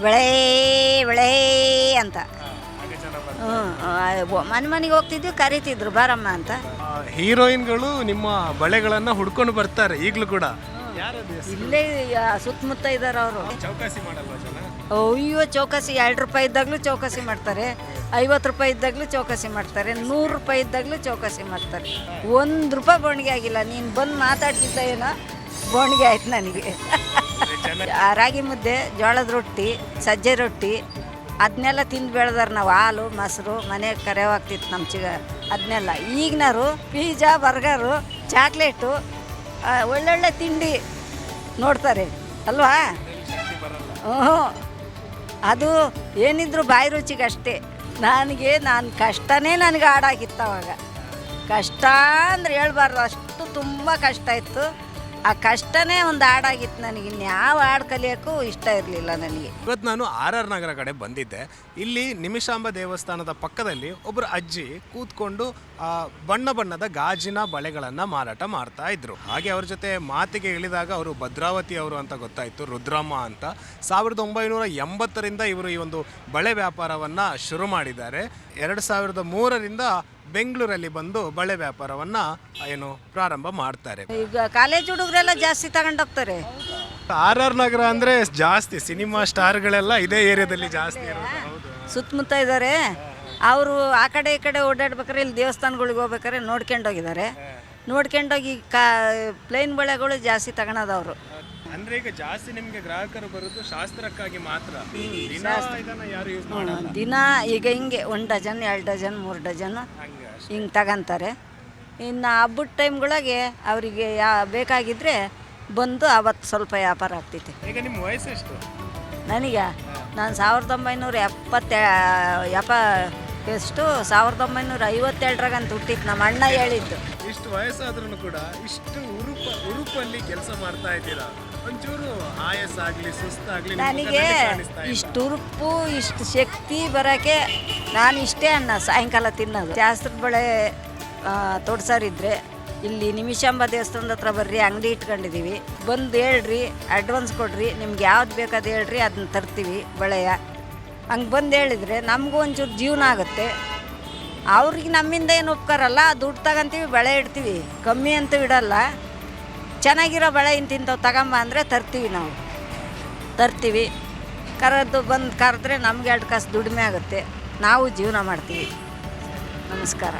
ಬೆಳೆ ಬೆಳೆ ಅಂತ. ಮನೆ ಮನೆಗೆ ಹೋಗ್ತಿದ್ವಿ, ಕರೀತಿದ್ರು ಬಾರಮ್ಮ ಅಂತ. ಹೀರೋಯಿನ್ಗಳು ನಿಮ್ಮ ಬಳೆಗಳನ್ನು ಹುಡ್ಕೊಂಡು ಬರ್ತಾರೆ ಈಗಲೂ ಕೂಡ. ಇಲ್ಲೇ ಸುತ್ತಮುತ್ತ ಇದ್ದಾರೆ ಅವರು. ಚೌಕಾಸಿ ಮಾಡಲ್ವಾ ಜನ? ಅಯ್ಯೋ, ಚೌಕಾಸಿ 2 ರೂಪಾಯಿ ಇದ್ದಾಗಲೂ ಚೌಕಾಸಿ ಮಾಡ್ತಾರೆ, 50 ರೂಪಾಯಿ ಇದ್ದಾಗಲೂ ಚೌಕಾಸಿ ಮಾಡ್ತಾರೆ, 100 ರೂಪಾಯಿ ಇದ್ದಾಗಲೂ ಚೌಕಾಸಿ ಮಾಡ್ತಾರೆ. 1 ರೂಪಾಯಿ ಬೋಣಿಗೆ ಆಗಿಲ್ಲ. ನೀನು ಬಂದು ಮಾತಾಡ್ತಿದ್ದ ಏನೋ ಬೋಣಿಗೆ ಆಯ್ತು ನನಗೆ. ರಾಗಿ ಮುದ್ದೆ, ಜೋಳದ ರೊಟ್ಟಿ, ಸಜ್ಜೆ ರೊಟ್ಟಿ ಅದನ್ನೆಲ್ಲ ತಿಂದು ಬೆಳೆದಾರೆ ನಾವು. ಹಾಲು ಮೊಸರು ಮನೆಗೆ ಕರೆವಾಗ್ತಿತ್ತು ನಮ್ಮ ಅದನ್ನೆಲ್ಲ. ಈಗಿನವರು ಪಿಜ್ಜಾ, ಬರ್ಗರು, ಚಾಕ್ಲೇಟು, ಒಳ್ಳೊಳ್ಳೆ ತಿಂಡಿ ನೋಡ್ತಾರೆ ಅಲ್ವಾ? ಹ್ಞೂ, ಅದು ಏನಿದ್ರು ಬಾಯಿ ರುಚಿಗಷ್ಟೇ. ನಾನು ಕಷ್ಟನೇ ನನಗೆ ಹಾಡಾಗಿತ್ತು ಅವಾಗ. ಕಷ್ಟ ಅಂದರೆ ಹೇಳ್ಬಾರ್ದು, ಅಷ್ಟು ತುಂಬ ಕಷ್ಟ ಇತ್ತು. ಆ ಕಷ್ಟನೇ ಒಂದು ಹಾಡಾಗಿತ್ತು ನನಗೆ. ಇನ್ಯಾವ ಹಾಡು ಕಲಿಯೋಕ್ಕೂ ಇಷ್ಟ ಇರಲಿಲ್ಲ ನನಗೆ. ಇವತ್ತು ನಾನು RR ನಗರ ಕಡೆ ಬಂದಿದ್ದೆ. ಇಲ್ಲಿ ನಿಮಿಷಾಂಬ ದೇವಸ್ಥಾನದ ಪಕ್ಕದಲ್ಲಿ ಒಬ್ಬರು ಅಜ್ಜಿ ಕೂತ್ಕೊಂಡು ಬಣ್ಣ ಬಣ್ಣದ ಗಾಜಿನ ಬಳೆಗಳನ್ನು ಮಾರಾಟ ಮಾಡ್ತಾ ಇದ್ರು. ಹಾಗೆ ಅವ್ರ ಜೊತೆ ಮಾತಿಗೆ ಇಳಿದಾಗ ಅವರು ಭದ್ರಾವತಿ ಅವರು ಅಂತ ಗೊತ್ತಾಯಿತು, ರುದ್ರಮ್ಮ ಅಂತ. 1980ರಿಂದ ಇವರು ಈ ಒಂದು ಬಳೆ ವ್ಯಾಪಾರವನ್ನು ಶುರು ಮಾಡಿದ್ದಾರೆ. 2003ರಿಂದ ಬೆಂಗಳೂರಲ್ಲಿ ಬಂದು ಬಳೆ ವ್ಯಾಪಾರವನ್ನ ಪ್ರಾರಂಭ ಮಾಡ್ತಾರೆ. ಈಗ ಕಾಲೇಜ್ ಹುಡುಗರೆಲ್ಲ ಜಾಸ್ತಿ ತಗೊಂಡೋಗ್ತಾರೆ. RR ನಗರ ಅಂದ್ರೆ ಜಾಸ್ತಿ ಸಿನಿಮಾ ಸ್ಟಾರ್ಗಳೆಲ್ಲ ಇದೇ ಏರಿಯಾದಲ್ಲಿ ಜಾಸ್ತಿ ಸುತ್ತಮುತ್ತ ಇದ್ದಾರೆ. ಅವರು ಆ ಕಡೆ ಈ ಕಡೆ ಓಡಾಡ್ಬೇಕಾರೆ, ಇಲ್ಲಿ ದೇವಸ್ಥಾನಗಳಿಗೆ ಹೋಗ್ಬೇಕಾರೆ ನೋಡ್ಕೊಂಡೋಗಿದ್ದಾರೆ. ನೋಡ್ಕೊಂಡೋಗಿ ಪ್ಲೇನ್ ಬಳೆಗಳು ಜಾಸ್ತಿ ತಗೊಳೋದವರು. ಅಂದ್ರೆ ಈಗ ಜಾಸ್ತಿ ನಿಮಗೆ ಗ್ರಾಹಕರು ಬರೋದು ಶಾಸ್ತ್ರಕ್ಕಾಗಿ ಮಾತ್ರ. ಯಾರು ಯೂಸ್ ದಿನ ಈಗ ಹಿಂಗೆ 1 ಡಜನ್ 2 ಡಜನ್ 3 ಡಜನ್ ಹಿಂಗೆ ತಗೊಂತಾರೆ. ಇನ್ನು ಹಬ್ಬದ ಟೈಮ್ಗಳಿಗೆ ಅವರಿಗೆ ಬೇಕಾಗಿದ್ದರೆ ಬಂದು ಅವತ್ತು ಸ್ವಲ್ಪ ವ್ಯಾಪಾರ ಆಗ್ತೈತೆ. ಈಗ ನಿಮ್ಮ ವಯಸ್ಸು ಎಷ್ಟು? ನನಗೆ ನಾನು 1952 ಹುಟ್ಟಿತ್ತು. ನಮ್ಮ ಅಣ್ಣ ಹೇಳಿದ್ದು. ಇಷ್ಟು ವಯಸ್ಸಾದ್ರೂ ಕೂಡ ಇಷ್ಟು ಉರುಪಲ್ಲಿ ಕೆಲಸ ಮಾಡ್ತಾ ಇದ್ದೀರಾ. ಒಂಚೂರು ಆಯಸ್ಸಾಗಲಿ ಸುಸ್ತಾಗಲಿ ನನಗೆ ಇಷ್ಟು ಉರುಪು ಇಷ್ಟು ಶಕ್ತಿ ಬರೋಕ್ಕೆ ನಾನು ಇಷ್ಟೇ ಅನ್ನ ಸಾಯಂಕಾಲ ತಿನ್ನೋದು. ಶಾಸ್ತ್ರದ ಬಳೆ ತೊಡ್ಸಾರಿದ್ರೆ ಇಲ್ಲಿ ನಿಮಿಷಾಂಬ ದೇವಸ್ಥಾನದ ಹತ್ರ ಬರ್ರಿ, ಅಂಗಡಿ ಇಟ್ಕೊಂಡಿದ್ದೀವಿ. ಬಂದು ಹೇಳ್ರಿ, ಅಡ್ವಾನ್ಸ್ ಕೊಡ್ರಿ, ನಿಮ್ಗೆ ಯಾವ್ದು ಬೇಕಾದ ಹೇಳ್ರಿ, ಅದನ್ನ ತರ್ತೀವಿ ಬಳೆಯ. ಹಂಗೆ ಬಂದು ಹೇಳಿದರೆ ನಮಗೂ ಒಂಚೂರು ಜೀವನ ಆಗುತ್ತೆ. ಅವ್ರಿಗೆ ನಮ್ಮಿಂದ ಏನು ಉಪಕಾರಲ್ಲ. ದುಡ್ಡು ತಗೊಂತೀವಿ, ಬಳೆ ಇಡ್ತೀವಿ, ಕಮ್ಮಿ ಅಂತೂ ಇಡಲ್ಲ. ಚೆನ್ನಾಗಿರೋ ಬಳೆ ಇಂತಿಂಥವು ತಗೊಂಬ ಅಂದರೆ ತರ್ತೀವಿ. ಕರೆದ್ರೆ ನಮ್ಗೆ 2 ಕಾಸು ದುಡಿಮೆ ಆಗುತ್ತೆ, ನಾವು ಜೀವನ ಮಾಡ್ತೀವಿ. ನಮಸ್ಕಾರ.